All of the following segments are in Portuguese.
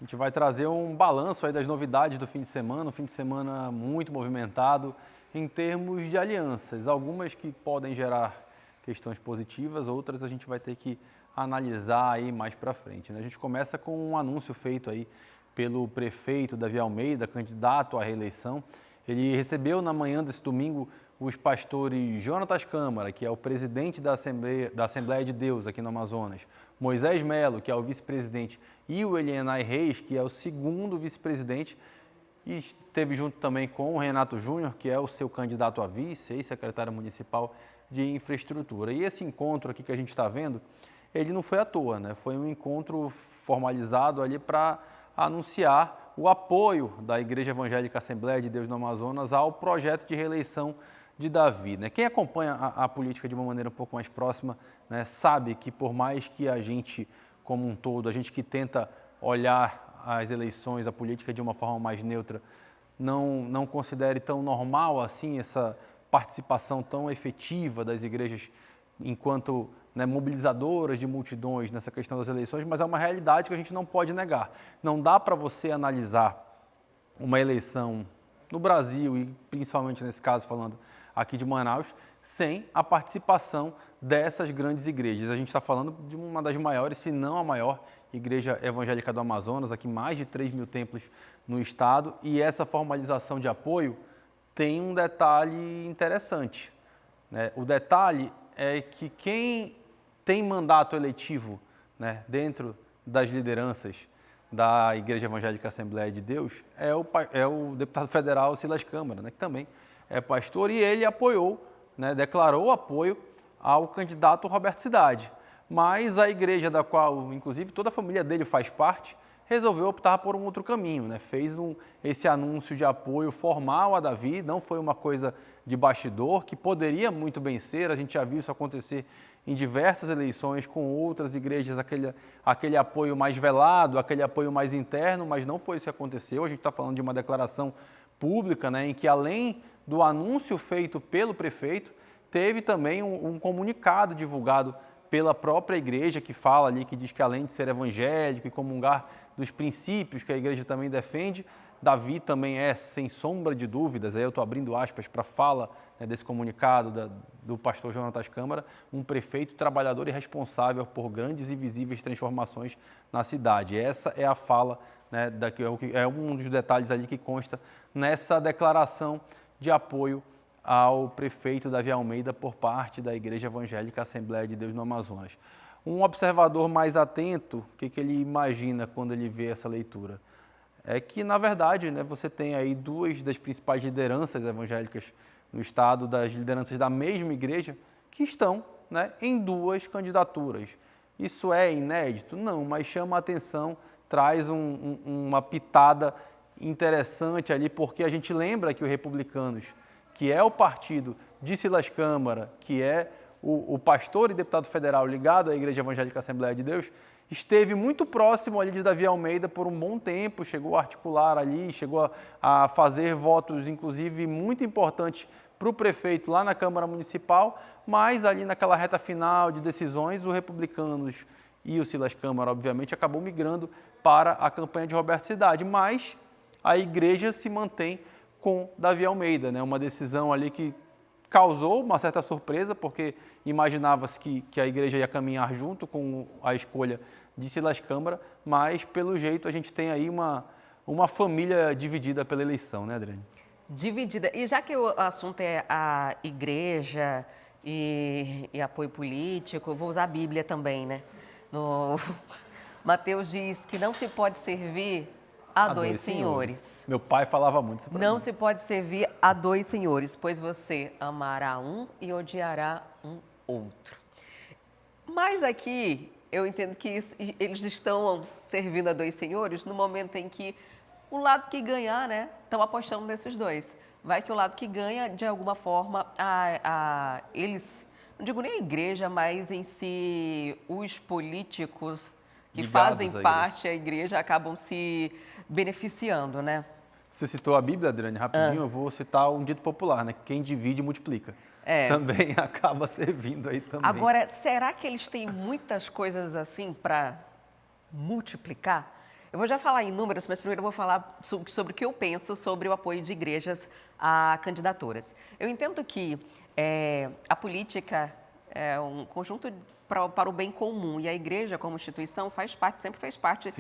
gente vai trazer um balanço aí das novidades do fim de semana, um fim de semana muito movimentado em termos de alianças, algumas que podem gerar questões positivas, outras a gente vai ter que analisar aí mais para frente, né? A gente começa com um anúncio feito aí pelo prefeito Davi Almeida, candidato à reeleição. Ele recebeu na manhã desse domingo os pastores Jonatas Câmara, que é o presidente da Assembleia de Deus aqui no Amazonas, Moisés Melo, que é o vice-presidente, e o Elienay Reis, que é o segundo vice-presidente, e esteve junto também com o Renato Júnior, que é o seu candidato a vice, ex-secretário municipal de infraestrutura. E esse encontro aqui que a gente está vendo, ele não foi à toa, né? Foi um encontro formalizado ali para anunciar o apoio da Igreja Evangélica Assembleia de Deus no Amazonas ao projeto de reeleição de Davi, né? Quem acompanha a política de uma maneira um pouco mais próxima, né, sabe que por mais que a gente, como um todo, a gente que tenta olhar as eleições, a política de uma forma mais neutra, não considere tão normal assim essa participação tão efetiva das igrejas enquanto, né, mobilizadoras de multidões nessa questão das eleições, mas é uma realidade que a gente não pode negar. Não dá para você analisar uma eleição no Brasil, e principalmente nesse caso falando aqui de Manaus, sem a participação dessas grandes igrejas. A gente está falando de uma das maiores, se não a maior, igreja evangélica do Amazonas, aqui mais de 3 mil templos no estado, e essa formalização de apoio tem um detalhe interessante, né? O detalhe é que quem tem mandato eletivo, né, dentro das lideranças da Igreja Evangélica Assembleia de Deus é o deputado federal Silas Câmara, né, que também é pastor, e ele apoiou, né, declarou apoio ao candidato Roberto Cidade. Mas a igreja da qual, inclusive, toda a família dele faz parte, resolveu optar por um outro caminho, né? Fez esse anúncio de apoio formal a Davi, não foi uma coisa de bastidor, que poderia muito bem ser, a gente já viu isso acontecer em diversas eleições com outras igrejas, aquele apoio mais velado, aquele apoio mais interno, mas não foi isso que aconteceu. A gente está falando de uma declaração pública, né, em que além do anúncio feito pelo prefeito, teve também um comunicado divulgado pela própria igreja, que fala ali, que diz que além de ser evangélico e comungar dos princípios que a igreja também defende, Davi também é, sem sombra de dúvidas, aí eu estou abrindo aspas para a fala, né, desse comunicado do pastor Jonatas Câmara, um prefeito trabalhador e responsável por grandes e visíveis transformações na cidade. Essa é a fala, né, é um dos detalhes ali que consta nessa declaração de apoio ao prefeito Davi Almeida por parte da Igreja Evangélica Assembleia de Deus no Amazonas. Um observador mais atento, o que ele imagina quando ele vê essa leitura? É que, na verdade, né, você tem aí duas das principais lideranças evangélicas no estado, das lideranças da mesma igreja, que estão, né, em duas candidaturas. Isso é inédito? Não, mas chama a atenção, traz uma pitada interessante ali, porque a gente lembra que o Republicanos, que é o partido de Silas Câmara, que é o pastor e deputado federal ligado à Igreja Evangélica Assembleia de Deus, esteve muito próximo ali de Davi Almeida por um bom tempo, chegou a articular ali, chegou a fazer votos, inclusive, muito importantes para o prefeito lá na Câmara Municipal, mas ali naquela reta final de decisões, o Republicanos e o Silas Câmara, obviamente, acabou migrando para a campanha de Roberto Cidade, mas a igreja se mantém com Davi Almeida, né? Uma decisão ali que causou uma certa surpresa, porque imaginava-se que a igreja ia caminhar junto com a escolha de Silas Câmara, mas pelo jeito a gente tem aí uma família dividida pela eleição, né, Adriane? Dividida. E já que o assunto é a igreja e apoio político, eu vou usar a Bíblia também, né? No Mateus diz que não se pode servir a dois senhores. Meu pai falava muito isso para mim. Não se pode servir a dois senhores, pois você amará um e odiará um outro. Mas aqui eu entendo que eles estão servindo a dois senhores no momento em que o lado que ganhar, né, estão apostando nesses dois. Vai que o lado que ganha, de alguma forma, eles, não digo nem a igreja, mas em si os políticos que fazem parte da igreja acabam se beneficiando, né? Você citou a Bíblia, Adriane, rapidinho, eu vou citar um dito popular, né? Quem divide, multiplica. Também acaba servindo aí também. Agora, será que eles têm muitas coisas assim para multiplicar? Eu vou já falar em números, mas primeiro eu vou falar sobre o que eu penso sobre o apoio de igrejas a candidaturas. Eu entendo que a política é um conjunto para o bem comum e a igreja, como instituição, sempre fez parte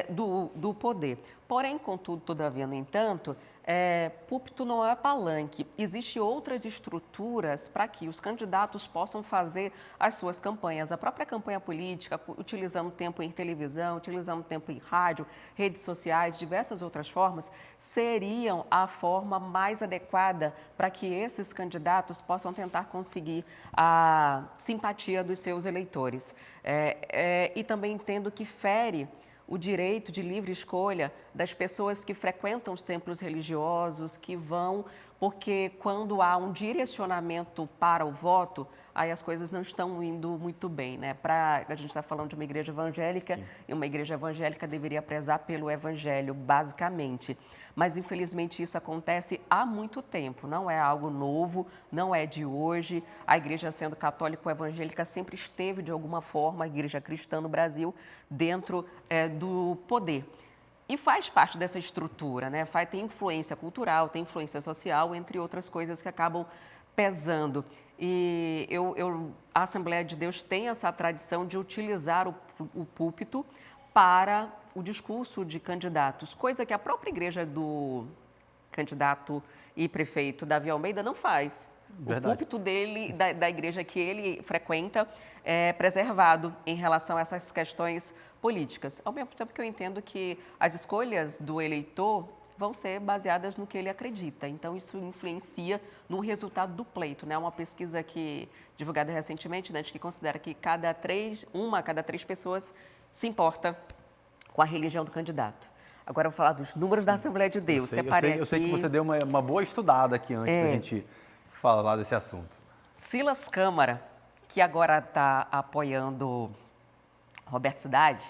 do poder. Porém, contudo, todavia, no entanto, púlpito não é palanque. Existem outras estruturas para que os candidatos possam fazer as suas campanhas. A própria campanha política, utilizando tempo em televisão, utilizando tempo em rádio, redes sociais, diversas outras formas, seriam a forma mais adequada para que esses candidatos possam tentar conseguir a simpatia dos seus eleitores. E também entendo que fere o direito de livre escolha das pessoas que frequentam os templos religiosos, que vão, porque quando há um direcionamento para o voto, aí as coisas não estão indo muito bem, né? A gente está falando de uma igreja evangélica, e uma igreja evangélica deveria prezar pelo evangelho, basicamente. Mas, infelizmente, isso acontece há muito tempo, não é algo novo, não é de hoje. A igreja, sendo católica ou evangélica, sempre esteve, de alguma forma, a igreja cristã no Brasil, dentro do poder. E faz parte dessa estrutura, né? Tem influência cultural, tem influência social, entre outras coisas que acabam pesando. E a Assembleia de Deus tem essa tradição de utilizar o púlpito para o discurso de candidatos, coisa que a própria igreja do candidato e prefeito Davi Almeida não faz. Verdade. O púlpito dele, da igreja que ele frequenta, é preservado em relação a essas questões políticas. Ao mesmo tempo que eu entendo que as escolhas do eleitor vão ser baseadas no que ele acredita. Então, isso influencia no resultado do pleito, né? Uma pesquisa divulgada recentemente, né, que considera que uma a cada três pessoas se importa com a religião do candidato. Agora eu vou falar dos números da Assembleia de Deus. Eu sei que você deu uma boa estudada aqui antes da gente falar desse assunto. Silas Câmara, que agora está apoiando Roberto Cidade,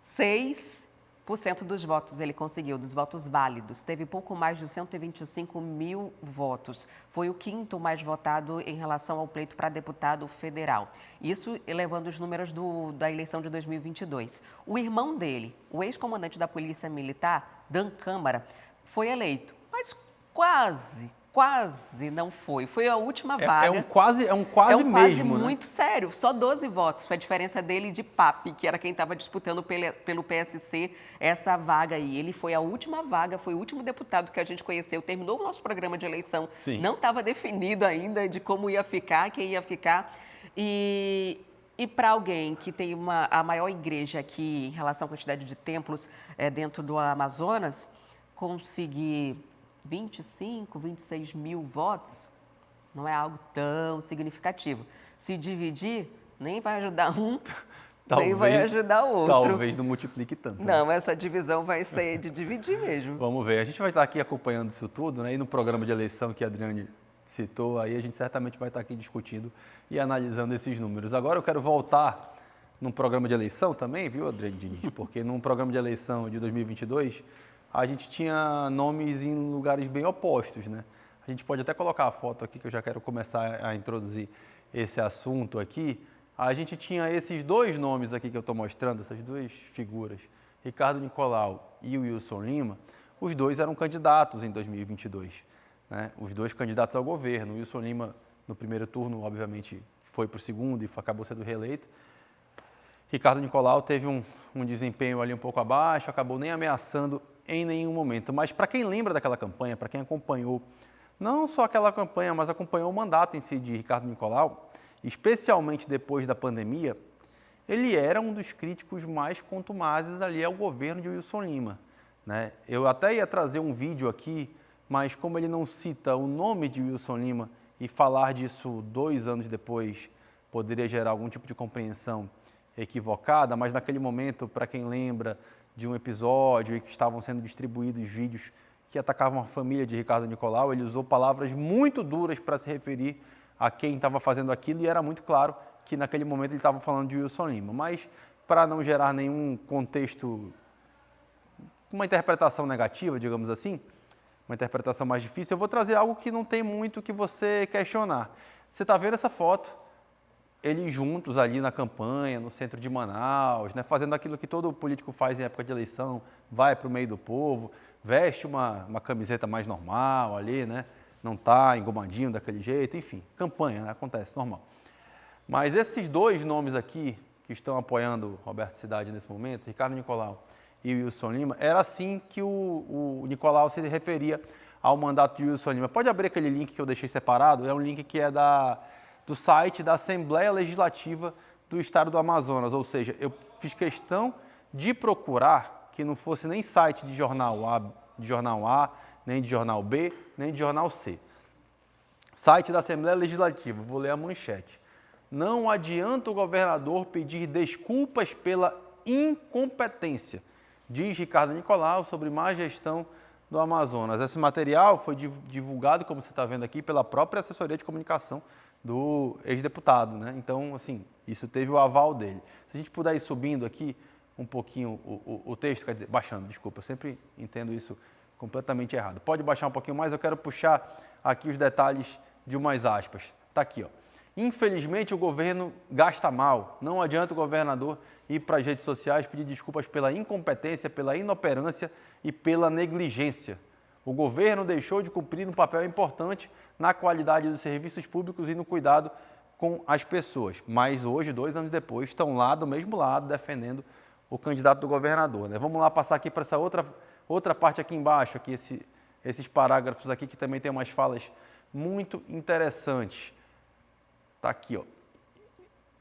6% dos votos ele conseguiu, dos votos válidos. Teve pouco mais de 125 mil votos. Foi o quinto mais votado em relação ao pleito para deputado federal. Isso elevando os números da eleição de 2022. O irmão dele, o ex-comandante da Polícia Militar, Dan Câmara, foi eleito, mas quase não foi. Foi a última vaga. É um quase mesmo, né? Muito sério. Só 12 votos. Foi a diferença dele de Pape, que era quem estava disputando pelo PSC essa vaga aí. Ele foi a última vaga, foi o último deputado que a gente conheceu. Terminou o nosso programa de eleição. Sim. Não estava definido ainda de como ia ficar, quem ia ficar. E para alguém que tem a maior igreja aqui em relação à quantidade de templos dentro do Amazonas, conseguir 25, 26 mil votos, não é algo tão significativo. Se dividir, nem vai ajudar um, nem vai ajudar o outro. Talvez não multiplique tanto. Não, essa divisão vai ser de dividir mesmo. Vamos ver. A gente vai estar aqui acompanhando isso tudo, né? E no programa de eleição que a Adriane citou, aí a gente certamente vai estar aqui discutindo e analisando esses números. Agora eu quero voltar num programa de eleição também, viu, Adriane Diniz? Porque num programa de eleição de 2022... a gente tinha nomes em lugares bem opostos, né? A gente pode até colocar a foto aqui, que eu já quero começar a introduzir esse assunto aqui. A gente tinha esses dois nomes aqui que eu estou mostrando, essas duas figuras, Ricardo Nicolau e o Wilson Lima. Os dois eram candidatos em 2022, né? Os dois candidatos ao governo. O Wilson Lima, no primeiro turno, obviamente, foi para o segundo e acabou sendo reeleito. Ricardo Nicolau teve um desempenho ali um pouco abaixo, acabou nem ameaçando em nenhum momento. Mas para quem lembra daquela campanha, para quem acompanhou, não só aquela campanha, mas acompanhou o mandato em si de Ricardo Nicolau, especialmente depois da pandemia, ele era um dos críticos mais contumazes ali ao governo de Wilson Lima, né? Eu até ia trazer um vídeo aqui, mas como ele não cita o nome de Wilson Lima e falar disso 2 anos depois poderia gerar algum tipo de compreensão equivocada, mas naquele momento, para quem lembra de um episódio em que estavam sendo distribuídos vídeos que atacavam a família de Ricardo Nicolau, ele usou palavras muito duras para se referir a quem estava fazendo aquilo e era muito claro que naquele momento ele estava falando de Wilson Lima. Mas, para não gerar nenhum contexto, uma interpretação negativa, digamos assim, uma interpretação mais difícil, eu vou trazer algo que não tem muito o que você questionar. Você está vendo essa foto, eles juntos ali na campanha, no centro de Manaus, né, fazendo aquilo que todo político faz em época de eleição, vai para o meio do povo, veste uma camiseta mais normal ali, né, não está engomadinho daquele jeito, enfim, campanha, né, acontece, normal. Mas esses dois nomes aqui, que estão apoiando Roberto Cidade nesse momento, Ricardo Nicolau e Wilson Lima, era assim que o Nicolau se referia ao mandato de Wilson Lima. Pode abrir aquele link que eu deixei separado, é um link que é do site da Assembleia Legislativa do Estado do Amazonas, ou seja, eu fiz questão de procurar que não fosse nem site de jornal A, nem de jornal B, nem de jornal C. Site da Assembleia Legislativa, vou ler a manchete. Não adianta o governador pedir desculpas pela incompetência, diz Ricardo Nicolau sobre má gestão do Amazonas. Esse material foi divulgado, como você está vendo aqui, pela própria assessoria de comunicação do ex-deputado, né? Então, assim, isso teve o aval dele. Se a gente puder ir subindo aqui um pouquinho o texto, quer dizer, baixando, desculpa, eu sempre entendo isso completamente errado. Pode baixar um pouquinho mais, eu quero puxar aqui os detalhes de umas aspas. Está aqui, ó. Infelizmente, o governo gasta mal. Não adianta o governador ir para as redes sociais pedir desculpas pela incompetência, pela inoperância e pela negligência. O governo deixou de cumprir um papel importante na qualidade dos serviços públicos e no cuidado com as pessoas. Mas hoje, 2 anos depois, estão lá do mesmo lado defendendo o candidato do governador, né? Vamos lá passar aqui para essa outra parte aqui embaixo, aqui esses parágrafos aqui que também tem umas falas muito interessantes. Está aqui, ó.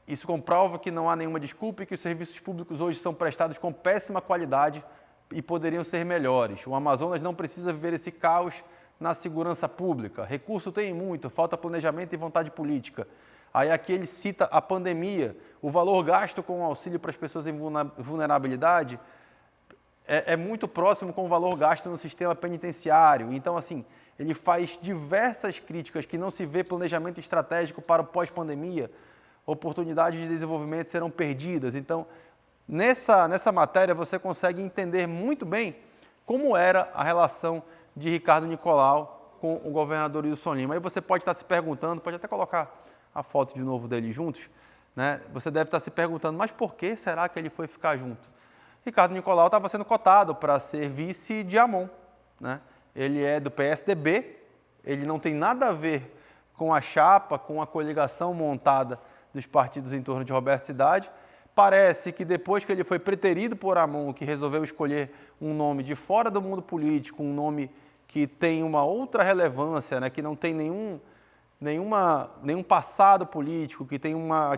Isso comprova que não há nenhuma desculpa e que os serviços públicos hoje são prestados com péssima qualidade e poderiam ser melhores. O Amazonas não precisa viver esse caos na segurança pública. Recurso tem muito, falta planejamento e vontade política. Aí aqui ele cita a pandemia, o valor gasto com o auxílio para as pessoas em vulnerabilidade é muito próximo com o valor gasto no sistema penitenciário. Então, assim, ele faz diversas críticas que não se vê planejamento estratégico para o pós-pandemia, oportunidades de desenvolvimento serão perdidas. Então, nessa matéria você consegue entender muito bem como era a relação de Ricardo Nicolau com o governador Wilson Lima. Aí você pode estar se perguntando, pode até colocar a foto de novo deles juntos, né? Você deve estar se perguntando, mas por que será que ele foi ficar junto? Ricardo Nicolau estava sendo cotado para ser vice de Amon, né? Ele é do PSDB, ele não tem nada a ver com a chapa, com a coligação montada dos partidos em torno de Roberto Cidade. Parece que depois que ele foi preterido por Amon, que resolveu escolher um nome de fora do mundo político, um nome que tem uma outra relevância, né, que não tem nenhum passado político, que tem uma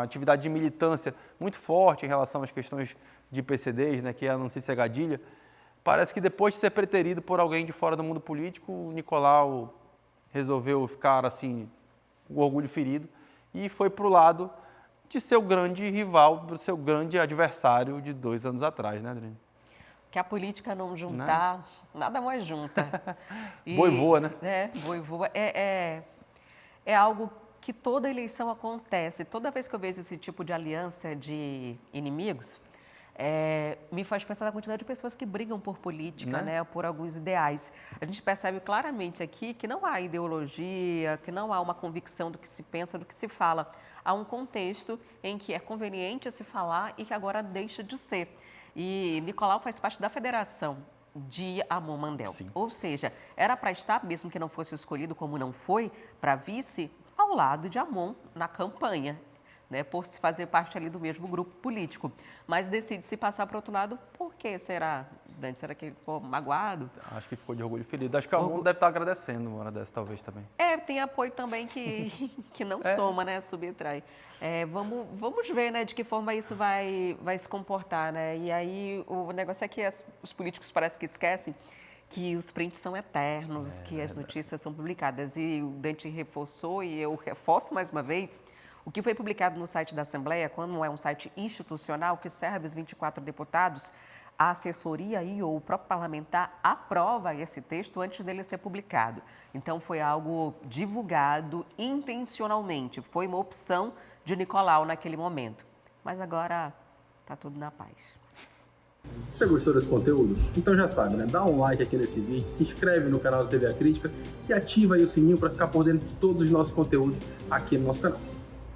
atividade de militância muito forte em relação às questões de PCDs, né, que é a Nancy Segadilha. Parece que depois de ser preterido por alguém de fora do mundo político, o Nicolau resolveu ficar assim, com orgulho ferido, e foi para o lado de seu grande rival, do seu grande adversário de 2 anos atrás, né, Adriane? Que a política não juntar, né? Nada mais junta. Boi voa, né? Boi voa. É algo que toda eleição acontece. Toda vez que eu vejo esse tipo de aliança de inimigos, me faz pensar na quantidade de pessoas que brigam por política, né? Por alguns ideais. A gente percebe claramente aqui que não há ideologia, que não há uma convicção do que se pensa, do que se fala. Há um contexto em que é conveniente se falar e que agora deixa de ser. E Nicolau faz parte da federação de Amon Mandel. Sim. Ou seja, era para estar, mesmo que não fosse escolhido, como não foi, para vice, ao lado de Amon na campanha, né, por se fazer parte ali do mesmo grupo político. Mas decide se passar para o outro lado, por que será? Será que ele ficou magoado? Acho que ficou de orgulho ferido. Acho que o mundo deve estar agradecendo uma hora dessa, talvez, também. Tem apoio também que não soma, né? Subtrai. Vamos ver, né, de que forma isso vai se comportar, né? E aí o negócio é que os políticos parece que esquecem que os prints são eternos, que as notícias são publicadas. E o Dante reforçou, e eu reforço mais uma vez, o que foi publicado no site da Assembleia, quando é um site institucional que serve os 24 deputados, a assessoria ou o próprio parlamentar aprova esse texto antes dele ser publicado. Então, foi algo divulgado intencionalmente, foi uma opção de Nicolau naquele momento. Mas agora está tudo na paz. Você gostou desse conteúdo? Então já sabe, né? Dá um like aqui nesse vídeo, se inscreve no canal da TV A Crítica e ativa aí o sininho para ficar por dentro de todos os nossos conteúdos aqui no nosso canal.